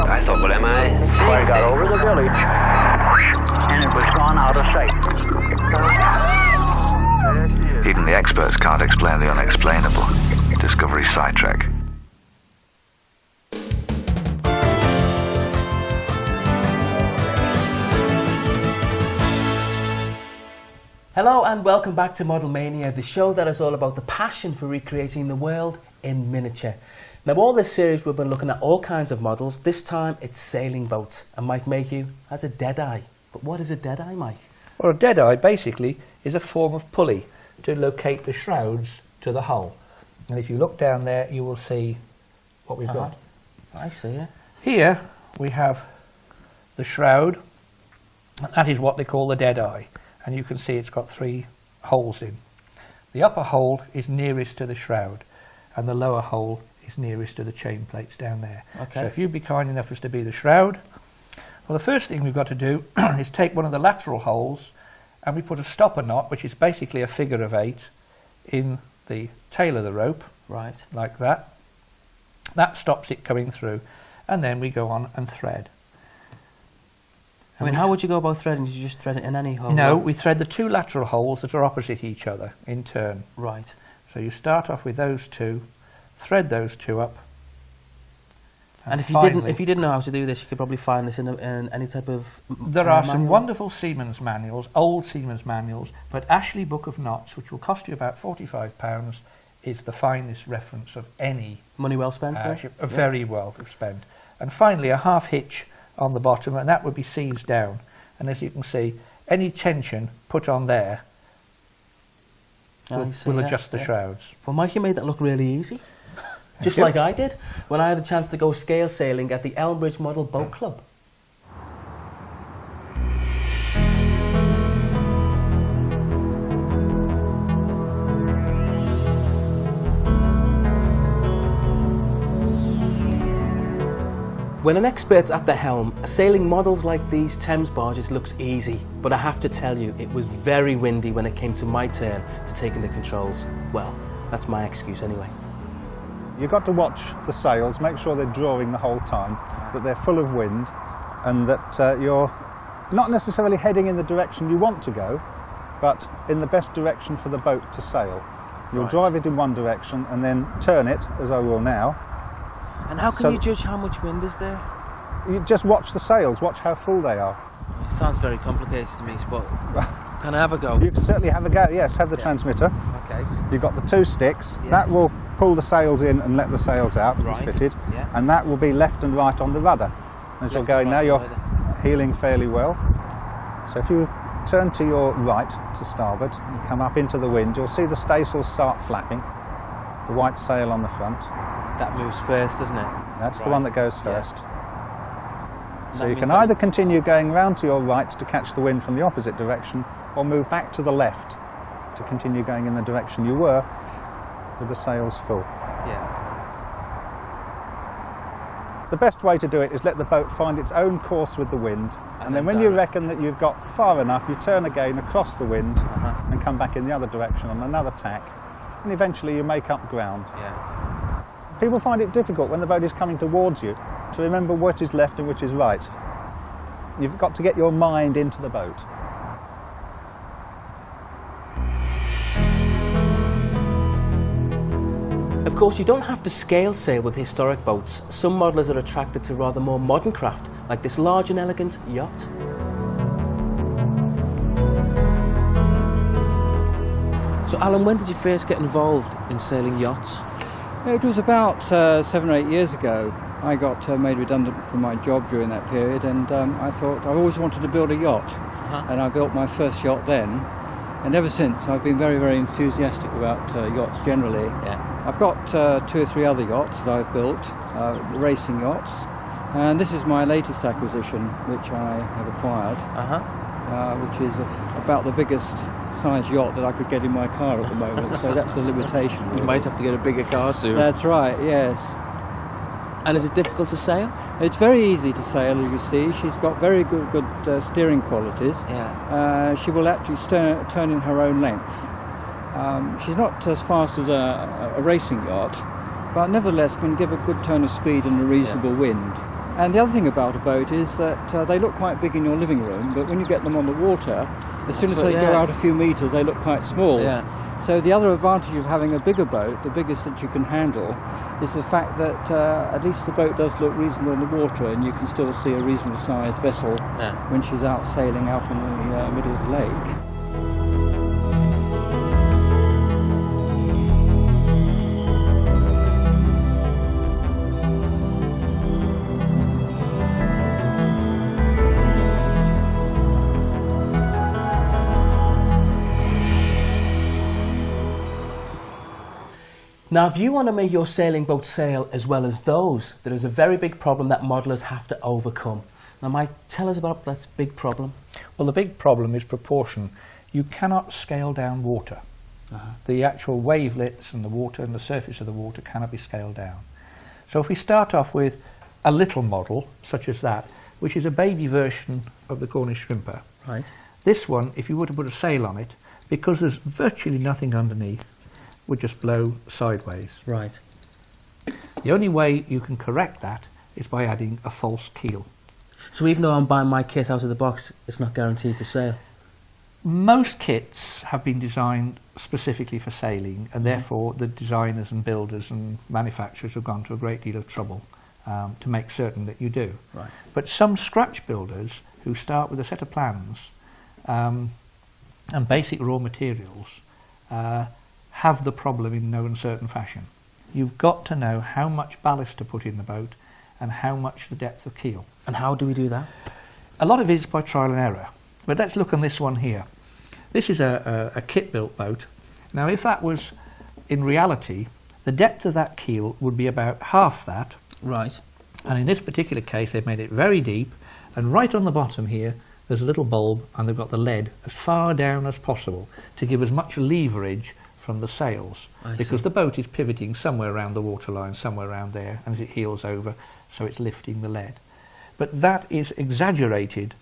I thought, what am I? I got over the village, and it was gone out of sight. Even the experts can't explain the unexplainable. Discovery Sidetrack. Hello and welcome back to Model Mania, the show that is all about the passion for recreating the world in miniature. Now, all this series we've been looking at all kinds of models. This time it's sailing boats, and Mike Mayhew has a deadeye. But what is a deadeye, Mike? Well, a deadeye basically is a form of pulley to locate the shrouds to the hull. And if you look down there, you will see what we've got. I see it. Here we have the shroud, and that is what they call the deadeye. And you can see it's got 3 holes in. The upper hole is nearest to the shroud, and the lower hole is nearest to the chain plates down there. Okay. So if you'd be kind enough as to be the shroud, well, the first thing we've got to do is take one of the lateral holes and we put a stopper knot, which is basically a figure of 8, in the tail of the rope. Right. Like that. That stops it coming through, and then we go on and thread. I mean, how would you go about threading? Did you just thread it in any hole? No, we thread the 2 lateral holes that are opposite each other in turn. Right. So you start off with those 2, thread those 2 up. And if you didn't know how to do this, you could probably find this in any type of There are some wonderful seamen's manuals, old seamen's manuals, but Ashley Book of Knots, which will cost you about £45, is the finest reference of any. Money well spent? Very well spent. And finally, a half hitch on the bottom, and that would be seized down. And as you can see, any tension put on there will adjust the shrouds. Well, Mike, you made that look really easy. Just like I did when I had a chance to go scale sailing at the Elmbridge Model Boat Club. When an expert's at the helm, sailing models like these Thames barges looks easy, but I have to tell you, it was very windy when it came to my turn to taking the controls. Well, that's my excuse anyway. You've got to watch the sails, make sure they're drawing the whole time, that they're full of wind, and that you're not necessarily heading in the direction you want to go, but in the best direction for the boat to sail. You'll drive it in one direction and then turn it, as I will now. And how can you judge how much wind is there? You just watch the sails, watch how full they are. It sounds very complicated to me, but Can I have a go? You can certainly have a go, yes, have the transmitter. Okay. You've got the 2 sticks. Yes. That will pull the sails in and let the sails out, Right. it's fitted. Yeah. And that will be left and right on the rudder. As you're Left going and now, right you're on the heeling fairly well. So if you turn to your right, to starboard, and come up into the wind, you'll see the staysails start flapping. The white sail on the front. That moves first, doesn't it? That's the Right. one that goes first. So That you means can that- either continue going round to your right to catch the wind from the opposite direction, or move back to the left to continue going in the direction you were with the sails full. Yeah. The best way to do it is let the boat find its own course with the wind, and then when you reckon that you've got far enough, you turn again across the wind and come back in the other direction on another tack, and eventually you make up ground. Yeah. People find it difficult when the boat is coming towards you to remember which is left and which is right. You've got to get your mind into the boat. Of course, you don't have to scale sail with historic boats. Some modellers are attracted to rather more modern craft, like this large and elegant yacht. So, Alan, when did you first get involved in sailing yachts? It was about 7 or 8 years ago. I got made redundant from my job during that period, and I thought I've always wanted to build a yacht, and I built my first yacht then. And ever since, I've been very, very enthusiastic about yachts generally. I've got 2 or 3 other yachts that I've built, racing yachts, and this is my latest acquisition, which I have acquired, which is about the biggest size yacht that I could get in my car at the moment, so that's a limitation. Really. You might have to get a bigger car soon. That's right, yes. And is it difficult to sail? It's very easy to sail, as you see. She's got very good steering qualities. Yeah. She will actually turn in her own length. She's not as fast as a racing yacht, but nevertheless can give a good turn of speed and a reasonable wind. And the other thing about a boat is that they look quite big in your living room, but when you get them on the water, as soon as they go out a few metres, they look quite small. Yeah. So the other advantage of having a bigger boat, the biggest that you can handle, is the fact that at least the boat does look reasonable in the water, and you can still see a reasonable sized vessel when she's out sailing out on the middle of the lake. Now, if you want to make your sailing boat sail as well as those, there is a very big problem that modellers have to overcome. Now, Mike, tell us about that big problem. Well, the big problem is proportion. You cannot scale down water. The actual wavelets and the water and the surface of the water cannot be scaled down. So if we start off with a little model, such as that, which is a baby version of the Cornish shrimper. Right. This one, if you were to put a sail on it, because there's virtually nothing underneath, would just blow sideways. Right. The only way you can correct that is by adding a false keel. So even though I'm buying my kit out of the box, it's not guaranteed to sail? Most kits have been designed specifically for sailing, and therefore the designers and builders and manufacturers have gone to a great deal of trouble to make certain that you do. Right. But some scratch builders who start with a set of plans and basic raw materials have the problem in no uncertain fashion. You've got to know how much ballast to put in the boat and how much the depth of keel. And how do we do that? A lot of it is by trial and error. But let's look on this one here. This is a kit-built boat. Now, if that was in reality, the depth of that keel would be about half that. Right. And in this particular case, they've made it very deep, and right on the bottom here, there's a little bulb, and they've got the lead as far down as possible to give as much leverage from the sails, because the boat is pivoting somewhere around the waterline, somewhere around there, and as it heels over, so it's lifting the lead. But that is exaggerated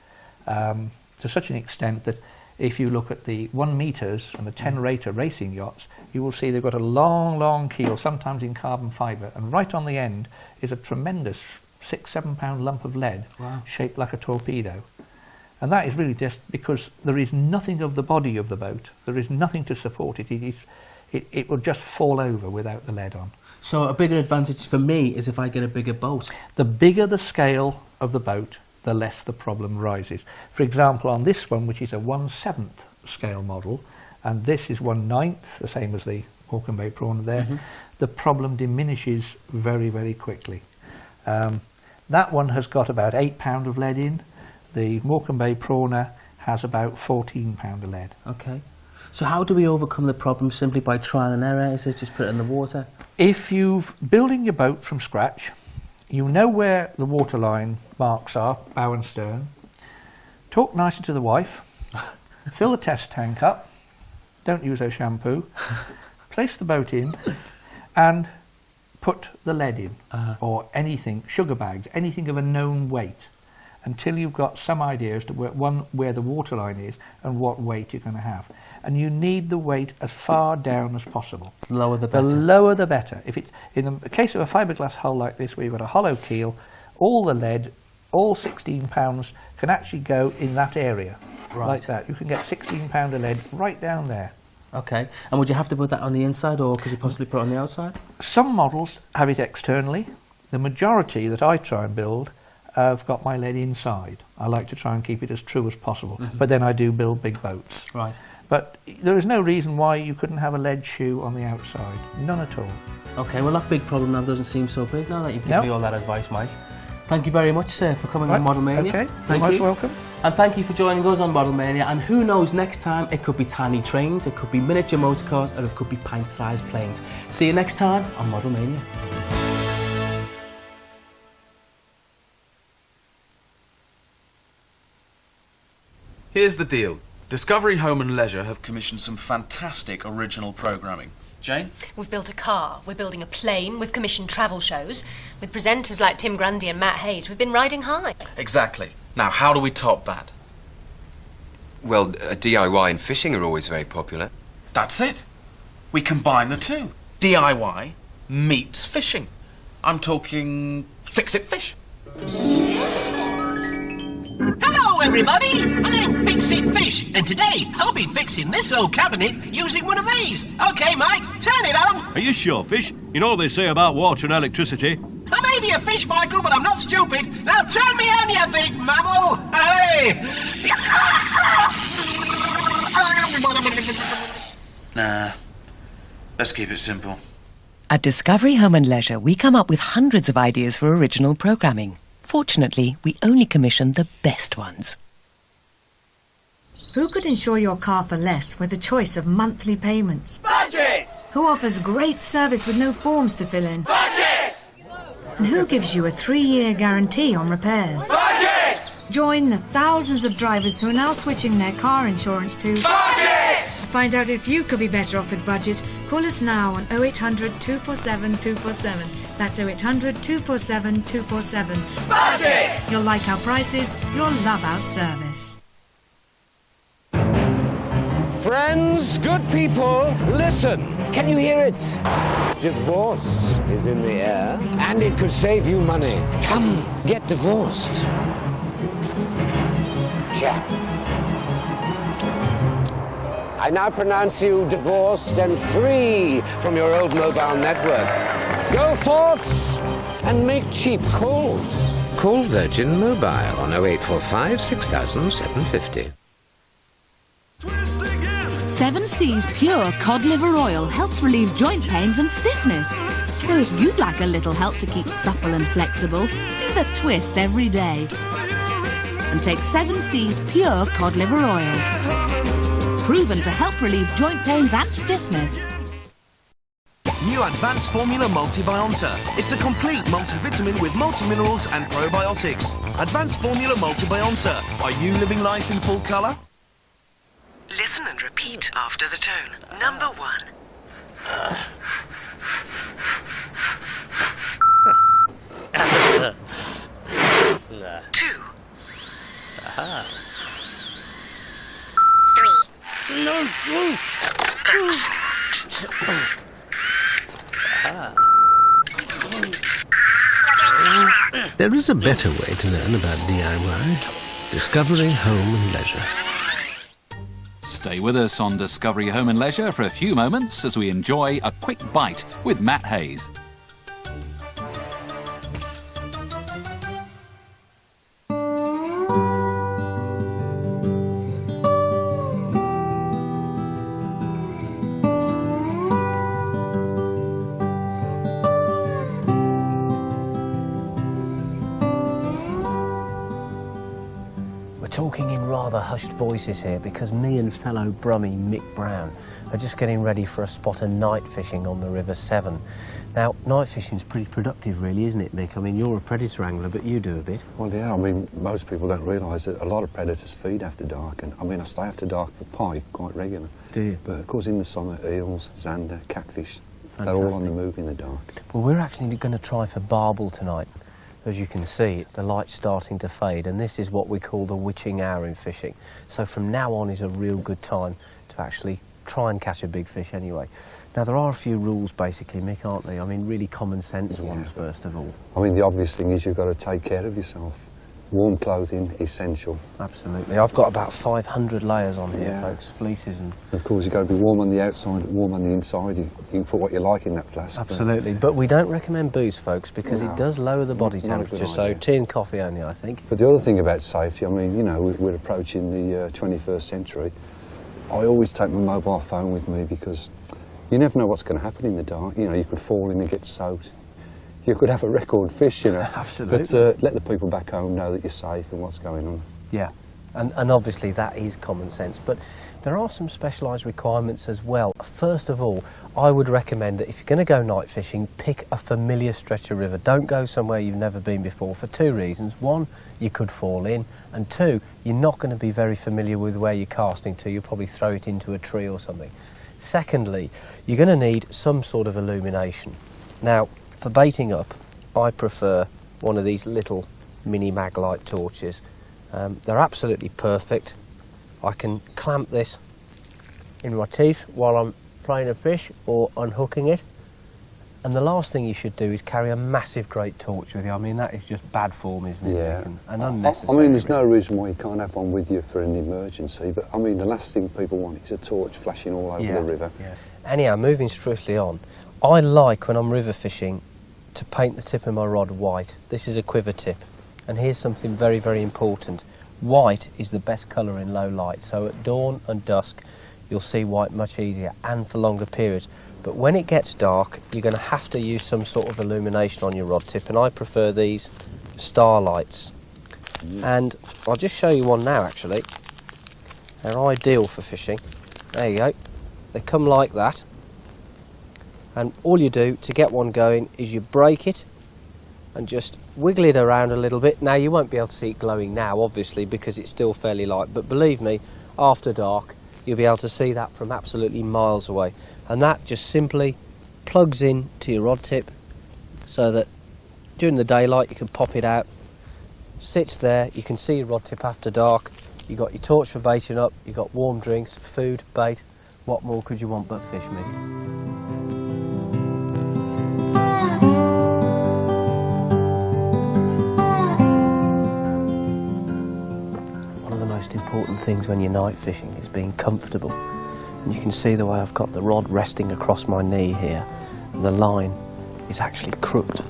to such an extent that if you look at the 1 metres and the 10-rater racing yachts, you will see they've got a long, long keel, sometimes in carbon fibre, and right on the end is a tremendous 6-7 pound lump of lead, shaped like a torpedo. And that is really just because there is nothing of the body of the boat, there is nothing to support it. It will just fall over without the lead on. So a bigger advantage for me is if I get a bigger boat. The bigger the scale of the boat, the less the problem rises. For example, on this one, which is a 1/7 scale model, and this is 1/9, the same as the Morecambe Bay Prawner there, the problem diminishes very, very quickly. That one has got about £8 of lead in. The Morecambe Bay Prawner has about £14 of lead. Okay. So how do we overcome the problem? Simply by trial and error? Is it just put it in the water? If you're building your boat from scratch, you know where the waterline marks are, bow and stern. Talk nicely to the wife. Fill the test tank up. Don't use a shampoo. Place the boat in and put the lead in, or anything, sugar bags, anything of a known weight, until you've got some idea as to where the waterline is and what weight you're going to have. And you need the weight as far down as possible. Lower the better. The lower the better. If it's in the case of a fiberglass hull like this, where you've got a hollow keel, all the lead, all 16 pounds, can actually go in that area, like that. You can get 16 pound of lead right down there. Okay. And would you have to put that on the inside, or could you possibly put it on the outside? Some models have it externally. The majority that I try and build have got my lead inside. I like to try and keep it as true as possible, but then I do build big boats. Right. But there is no reason why you couldn't have a lead shoe on the outside. None at all. Okay, well that big problem now doesn't seem so big now that you've given me all that advice, Mike. Thank you very much, sir, for coming on Model Mania. Okay, Thank you're most you. welcome. And thank you for joining us on Model Mania. And who knows, next time it could be tiny trains, it could be miniature motor cars, or it could be pint-sized planes. See you next time on Model Mania. Here's the deal. Discovery Home and Leisure have commissioned some fantastic original programming. Jane? We've built a car, we're building a plane, we've commissioned travel shows. With presenters like Tim Grundy and Matt Hayes, we've been riding high. Exactly. Now, how do we top that? Well, DIY and fishing are always very popular. That's it. We combine the two. DIY meets fishing. I'm talking Fix-It Fish. Hello, everybody! My name's Fix-It Fish, and today I'll be fixing this old cabinet using one of these. OK, Mike, turn it on. Are you sure, Fish? You know what they say about water and electricity. I may be a fish, Michael, but I'm not stupid. Now turn me on, you big mammal! Hey! Nah, let's keep it simple. At Discovery Home and Leisure, we come up with hundreds of ideas for original programming. Fortunately, we only commission the best ones. Who could insure your car for less with a choice of monthly payments? Budget! Who offers great service with no forms to fill in? Budget! And who gives you a 3-year guarantee on repairs? Budget! Join the thousands of drivers who are now switching their car insurance to Budget! Find out if you could be better off with Budget. Call us now on 0800 247 247. That's 0800 247 247. Budget! You'll like our prices, you'll love our service. Friends, good people, listen. Can you hear it? Divorce is in the air, and it could save you money. Come, get divorced. Jack. I now pronounce you divorced and free from your old mobile network. Go forth and make cheap calls. Call Virgin Mobile on 0845 6750. 7 Seas Pure Cod Liver Oil helps relieve joint pains and stiffness. So if you'd like a little help to keep supple and flexible, do the twist every day. And take 7 Seas Pure Cod Liver Oil. Proven to help relieve joint pains and stiffness. New Advanced Formula Multibionta. It's a complete multivitamin with multiminerals and probiotics. Advanced Formula Multibionta. Are you living life in full colour? Listen and repeat after the tone. Number 1. 2. 3. No! There is a better way to learn about DIY. Discovery Home and Leisure. Stay with us on Discovery Home and Leisure for a few moments as we enjoy a quick bite with Matt Hayes. hushed voices here because me and fellow Brummie Mick Brown are just getting ready for a spot of night fishing on the River Severn. Now, night fishing's pretty productive really, isn't it, Mick? I mean, you're a predator angler, but you do a bit. Well, yeah, I mean, most people don't realise that a lot of predators feed after dark, and I mean, I stay after dark for pike quite regular. Do you? But of course in the summer, eels, zander, catfish, Fantastic. they're all on the move in the dark. Well, we're actually going to try for barbel tonight. As you can see, the light's starting to fade, and this is what we call the witching hour in fishing. So from now on is a real good time to actually try and catch a big fish anyway. Now, there are a few rules, basically, Mick, aren't there? I mean, really common sense ones, first of all. I mean, the obvious thing is you've got to take care of yourself. Warm clothing, essential. Absolutely. I've got about 500 layers on here, folks, fleeces and... Of course, you've got to be warm on the outside, warm on the inside. You can put what you like in that flask. Absolutely. But we don't recommend booze, folks, because it does lower the body temperature, so tea and coffee only, I think. But the other thing about safety, I mean, you know, we're approaching the 21st century. I always take my mobile phone with me because you never know what's going to happen in the dark. You know, you could fall in and get soaked. You could have a record fish, you know. Absolutely. But let the people back home know that you're safe and what's going on. Yeah, and obviously that is common sense, but there are some specialised requirements as well. First of all, I would recommend that if you're going to go night fishing, pick a familiar stretch of river. Don't go somewhere you've never been before for two reasons. One, you could fall in, and two, you're not going to be very familiar with where you're casting to. You'll probably throw it into a tree or something. Secondly, you're going to need some sort of illumination. Now, for baiting up, I prefer one of these little mini mag light torches. They're absolutely perfect. I can clamp this in my teeth while I'm playing a fish or unhooking it. And the last thing you should do is carry a massive great torch with you. I mean, that is just bad form, isn't it? Yeah. And unnecessary. I mean, there's no reason why you can't have one with you for an emergency, but I mean, the last thing people want is a torch flashing all over the river. Yeah. Anyhow, moving swiftly on, I like, when I'm river fishing, to paint the tip of my rod white. This is a quiver tip, and here's something very, very important. White is the best colour in low light, so at dawn and dusk you'll see white much easier and for longer periods. But when it gets dark, you're going to have to use some sort of illumination on your rod tip, and I prefer these starlights. And I'll just show you one now, actually. They're ideal for fishing. There you go. They come like that. And all you do to get one going is you break it and just wiggle it around a little bit. Now, you won't be able to see it glowing now, obviously, because it's still fairly light, but believe me, after dark you'll be able to see that from absolutely miles away. And that just simply plugs in to your rod tip so that during the daylight you can pop it out, sits there, you can see your rod tip after dark, you've got your torch for baiting up, you've got warm drinks, food, bait. What more could you want but fish, Mick? Important things when you're night fishing is being comfortable, and you can see the way I've got the rod resting across my knee here, and the line is actually crooked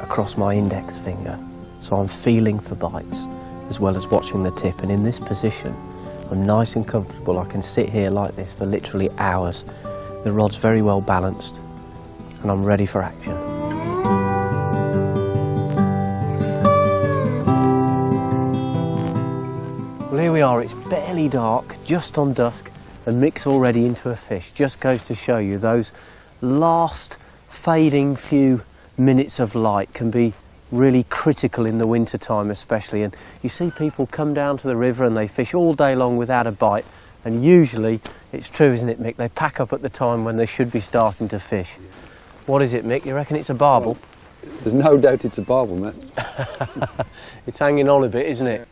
across my index finger, so I'm feeling for bites as well as watching the tip. And in this position I'm nice and comfortable. I can sit here like this for literally hours. The rod's very well balanced and I'm ready for action. Well, here we are, it's barely dark, just on dusk, and Mick's already into a fish. Just goes to show you those last fading few minutes of light can be really critical in the winter time especially. And you see people come down to the river and they fish all day long without a bite, and usually, it's true, isn't it, Mick, they pack up at the time when they should be starting to fish. What is it, Mick? You reckon it's a barbel? Well, there's no doubt it's a barbel, mate. It's hanging on a bit, isn't it?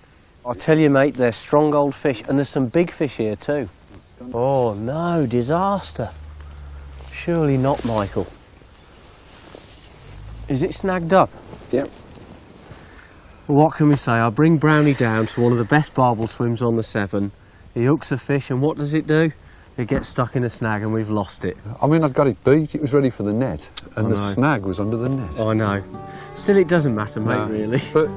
I'll tell you, mate, they're strong old fish, and there's some big fish here too. Oh no, disaster. Surely not, Michael. Is it snagged up? Yep. Well, what can we say? I bring Brownie down to one of the best barbel swims on the Severn. He hooks a fish, and what does it do? It gets stuck in a snag, and we've lost it. I mean, I'd got it beat. It was ready for the net, and the snag was under the net. I know. Still, it doesn't matter, mate, really. But